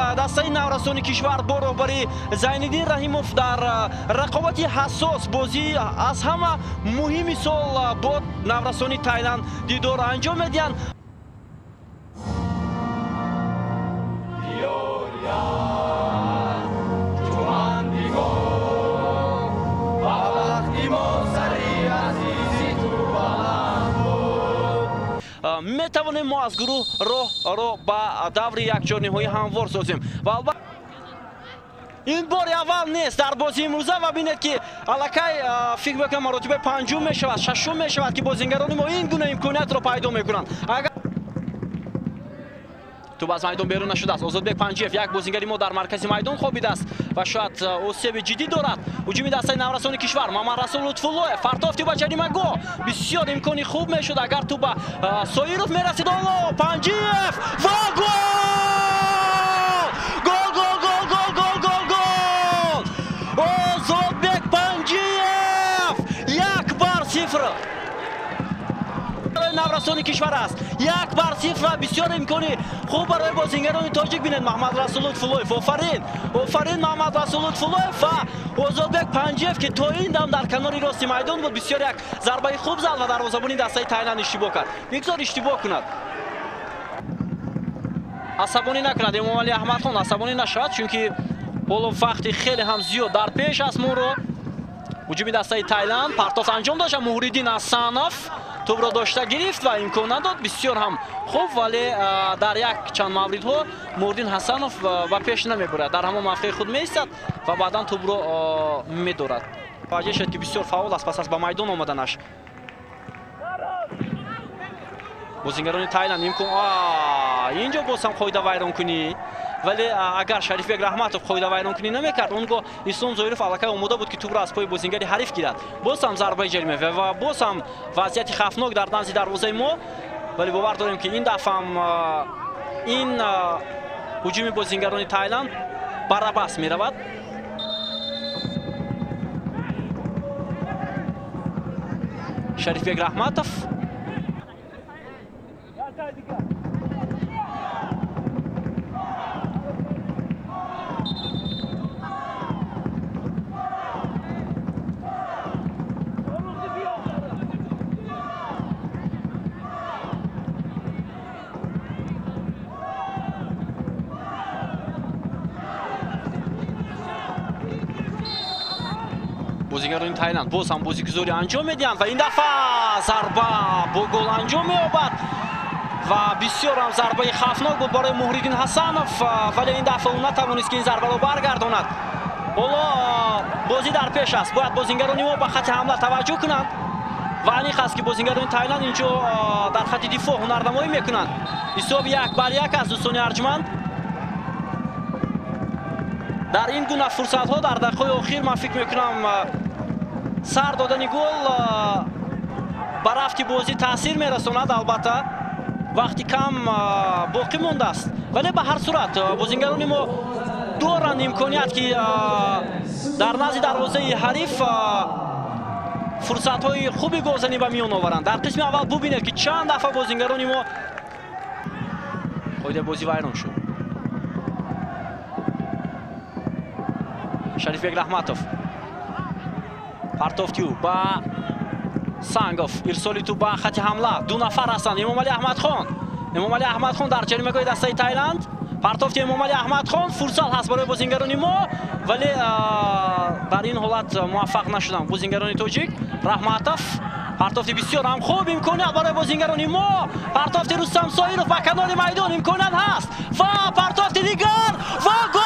دستای نورسانی کشور با رهبری زینالدین رحیموف در رقابت حساس بازی از همه مهم سال با نورسانی تایلند دیدار انجام میدن. میتوانیم ما از گروه رو با دور یک جورنی‌های هموار سازیم و البته این بار اول نیست در بازی امروزه و ببینید که الکی فکر میکنم مراتب پنجم میشود ششم میشود که بازیگران ما این گونه امکانیت رو پیدا میکنند. اگر تو باز میدان بیرون نشده است، ozodbek panjiyev یک بازیگری ما در مرکز میدان خوابیده است و شاید آسیب جدی دارد. هجوم دستای نورسانی کشور محمد رسول لطف‌الله فرتافتی با جریمه‌گاه بسیار امکانی خوب میشد اگر تو با سویروف میرسید. پانجیف و گل ozodbek panjiyev 1-0 نورسانی کشور است. 1-0 بسیار امکانی خوب برای بازیگران تاجیک بینید. محمد رسول لطف‌الله آفرین محمد رسول لطف‌الله و ozodbek panjiyev که تا این دم در کنار راست میدان بود بسیار یک ضربه خوب زد و دروازه‌بان دستای تایلند اشتباه کرد. بگذار اشتباه کند، عصبانی نکند امامعلی احمدخان، عصبانی نشود چونکه حالا وقتی خیلی هم زیاد در پیش است. ما رو هجوم دستای تایلند پرتاف انجام داشت. مهریدین حسنوف توپ را داشته گرفت و امکان نداد بسیار هم خوب، ولی در یک چند موردها مهریدین حسنوف و پیش نمیبرد، در همون موقع خود میایستد و بعدا توپ را میدارد. واجه شد که بسیار فاول است پس از به میدان آمدنش. بازیگران تایلند امکان اینجا باز هم قاعده ویران کنی، ولی اگر شریفبek رحمتوف قاعده ویران کنی نمیکرد اونگاه اسلام زویروف الکی آماده بود که توپ را از پای بازیگری حریف گیرد. باز هم ضربه جریمه و باز هم وضعیت خطرناک در نزد دروازه ما، ولی باور داریم که این دفعه هم این هجوم بازیگران تایلند برابر میرود. شریفبek رحمتوف بازیگران تایلند باز هم بازیگزاری انجام میدهند و این دفعه ضربه با گل انجام مییابد و بسیار هم ضربه خطرناک بود برای مهریدین حسنوف، ولی این دفعه او نتوانست که این ضربه را برگرداند. حالا بازی در پیش است، باید بازیگران ما به خط حمله توجه کنند و اینی است که بازیگران تایلند اینجا در خط دفاع هنرنمایی میکنند. حساب 1-1 است دوستان ارجمند. در این گونه فرصت ها در دقیقه اخیر من فکر میکنم سر دادن گل به رفت بازی تاثیر میرساند. البته وقتی کم باقی مونده است، ولی به هر صورت بازیگران ما دارند امکانیت که در نزد دروازه حریف فرصت های خوبی گلزنی به میان آورند. در قسم اول ببینید که چند دفعه بازیگران ما قاعده بازی ویران شد. شریفبek رحمتوف پرتافتیو با سانگوف ارسالی تو با خط حمله دو نفر هستند. امامعلی احمدخان در جریمه‌گاه دستای تایلند. پرتافتی امامعلی احمدخان فرصت هست برای بازیگران ما، ولی در این حالت موفق نشدند بازیگران تاجیک. رحمتوف پرتافتی بسیار هم خوب امکانیت برای بازیگران ما. پرتافتی رستم سایروف به کنار میدان امکانیت هست و پرتافتی دیگر و گل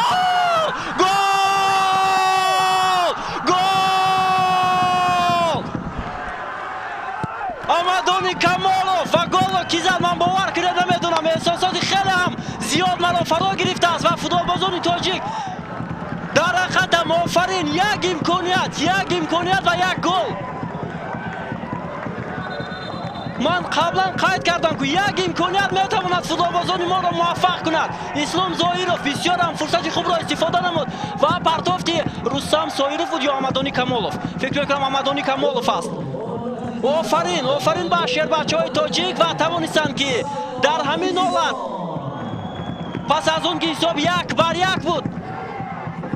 امادونی کمالوف و گل کی زد من باور کرده نمیدونم. احساسات خیلی هم زیاد مرا فرا گرفته است و فوتبالبازان تاجیک در حقیقت آفرین یک امکانیت و یک گل. من قبلا قید کردم که یک امکانیت میتواند فوتبالبازان ما را موفق کند. اسلام زویروف بسیار هم فرصت خوب را استفاده نمود و پرتافتی رستم سایروف بود یا امادونی کمالوف. فکر میکنم امادونی کمالوف است. آفرین به شهر بچه‌های تاجیک و توانستند که در همین حالت پس از اون که حساب 1-1 بود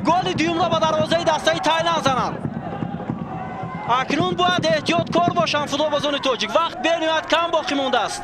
گل دوم را به دروازه دسته تایلند زنند. اکنون باید احتیاط کار باشند فوتبالبازان تاجیک. وقت بنهایت کم باقی مونده است.